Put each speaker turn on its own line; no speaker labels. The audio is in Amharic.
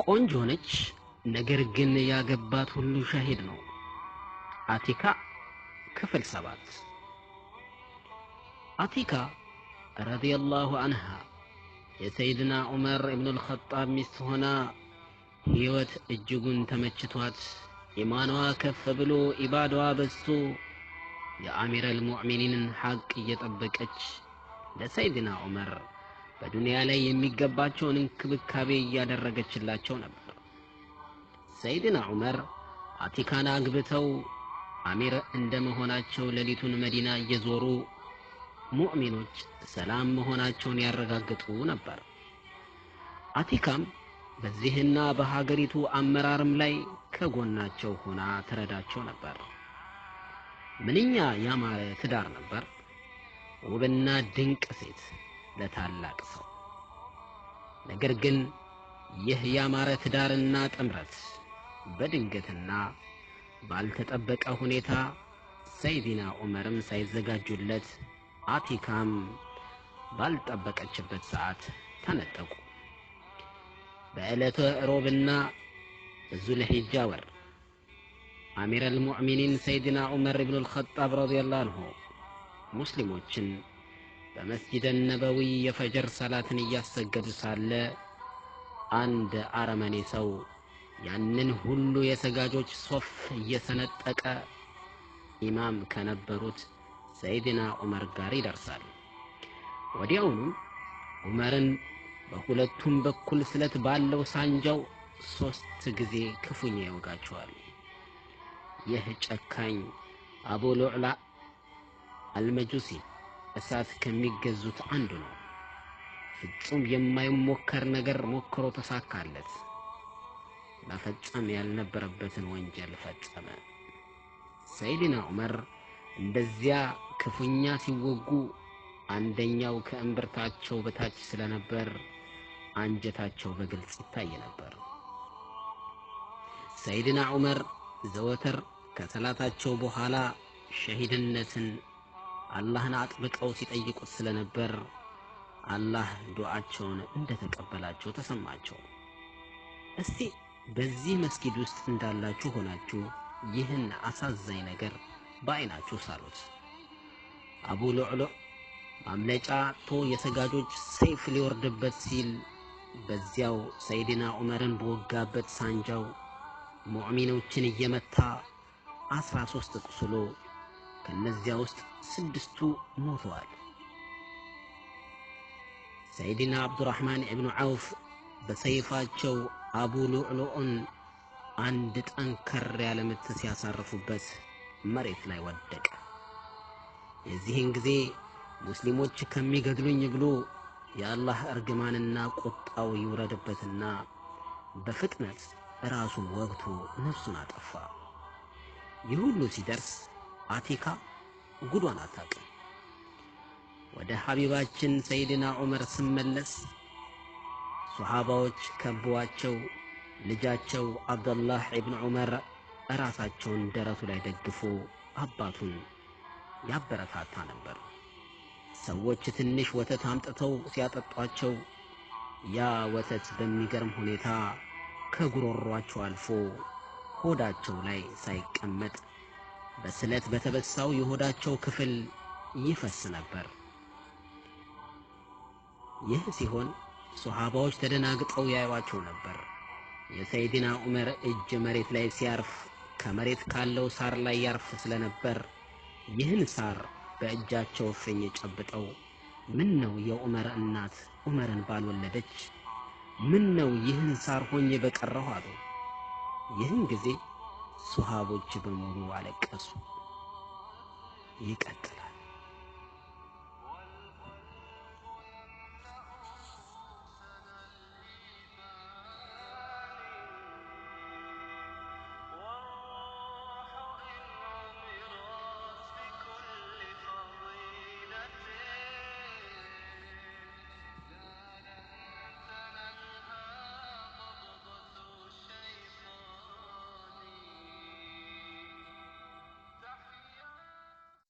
ቆንጆ ነች፣ ነገር ግን ያገባት ሁሉ ሻሂድ ነው። አቲካ ክፍል 7 አቲካ ረዲየላሁ ዐንሃ የሰይድና ዑመር ኢብኑ አልኸጣብ ሚስት ሆና ሕይወት እጅጉን ተመችቷት ኢማኗ ከፍ ብሎ ኢባዳዋ በዝቶ የአሚረል ሙእሚኒንን ሐቅ እየጠበቀች ለሰይድና ዑመር በዱንያ ላይ የሚገባቸውን እንክብካቤ እያደረገችላቸው ነበር። ሰይድና ዑመር አቲካን አግብተው አሚር እንደመሆናቸው ሌሊቱን መዲና እየዞሩ ሙእሚኖች ሰላም መሆናቸውን ያረጋግጡ ነበር። አቲካም በዚህና በሀገሪቱ አመራርም ላይ ከጎናቸው ሆና ትረዳቸው ነበር። ምንኛ ያማረ ትዳር ነበር! ውብና ድንቅ ሴት ለታላቅ ሰው። ነገር ግን ይህ ያማረ ትዳርና ጥምረት በድንገትና ባልተጠበቀ ሁኔታ ሰይድና ዑመርም ሳይዘጋጁለት አቲካም ባልጠበቀችበት ሰዓት ተነጠቁ። በዕለተ ሮብና ዙልሂጃ ወር አሚረል ሙእሚኒን ሰይድና ዑመር ኢብኑ አልኸጣብ ረዲየላሁ ዐንሁ ሙስሊሞችን በመስጂድ ነበዊ የፈጅር ሰላትን እያሰገዱ ሳለ አንድ አረመኔ ሰው ያንን ሁሉ የሰጋጆች ሶፍ እየሰነጠቀ ኢማም ከነበሩት ሰይድና ዑመር ጋር ይደርሳል። ወዲያውኑ ዑመርን በሁለቱም በኩል ስለት ባለው ሳንጃው 3 ጊዜ ክፉኛ ይወጋቸዋል። ይህ ጨካኝ አቡ ሉዕላ አልመጁሲ እሳት ከሚገዙት አንዱ ነው። ፍጹም የማይሞከር ነገር ሞክሮ ተሳካለት። መፈጸም ያልነበረበትን ወንጀል ፈጸመ። ሰይድና ዑመር እንደዚያ ክፉኛ ሲወጉ አንደኛው ከእምብርታቸው በታች ስለነበር አንጀታቸው በግልጽ ይታይ ነበር። ሰይድና ዑመር ዘወትር ከሰላታቸው በኋላ ሸሂድነትን አላህን አጥብቀው ሲጠይቁት ስለነበር አላህ ዱዓቸውን እንደተቀበላቸው ተሰማቸው። እስቲ በዚህ መስጊድ ውስጥ እንዳላችሁ ሆናችሁ ይህን አሳዛኝ ነገር በአይናችሁ ሳሉት። አቡ ሉዕሉዕ ማምለጫ አጥቶ የሰጋጆች ሰይፍ ሊወርድበት ሲል በዚያው ሰይድና ዑመርን በወጋበት ሳንጃው ሙእሚኖችን እየመታ 13 ቁስሎ ከነዚያ ውስጥ 6ቱ ሞተዋል። ሰይድና አብዱራህማን ኢብኑ ዐውፍ በሰይፋቸው አቡ ሉዕሉዕን አንድ ጠንከር ያለ ምት ሲያሳርፉበት መሬት ላይ ወደቀ። የዚህን ጊዜ ሙስሊሞች ከሚገድሉኝ ብሎ የአላህ እርግማንና ቁጣው ይውረድበትና በፍጥነት ራሱን ወግቶ ነፍሱን አጠፋ። ይህ ሁሉ ሲደርስ አቲካ ጉዷን አታውቅም። ወደ ሐቢባችን ሰይድና ዑመር ስመለስ ሱሐባዎች ከበዋቸው ልጃቸው አብዱላህ ኢብኑ ዑመር ራሳቸውን ደረቱ ላይ ደግፎ አባቱን ያበረታታ ነበር። ሰዎች ትንሽ ወተት አምጥተው ሲያጠጧቸው ያ ወተት በሚገርም ሁኔታ ከጉሮሯቸው አልፎ ሆዳቸው ላይ ሳይቀመጥ በስለት በተበሳው የሆዳቸው ክፍል ይፈስ ነበር። ይህ ሲሆን ሱሐባዎች ተደናግጠው ያዩዋቸው ነበር። የሰይድና ዑመር እጅ መሬት ላይ ሲያርፍ ከመሬት ካለው ሳር ላይ ያርፍ ስለነበር ይህን ሳር በእጃቸው ፍኝ ጨብጠው ምን ነው የዑመር እናት ዑመርን ባልወለደች፣ ምን ነው ይህን ሳር ሆኜ በቀረሁ አሉ። ይህን ጊዜ ሱሐቦች በሙሉ አለቀሱ። ይቀጥል።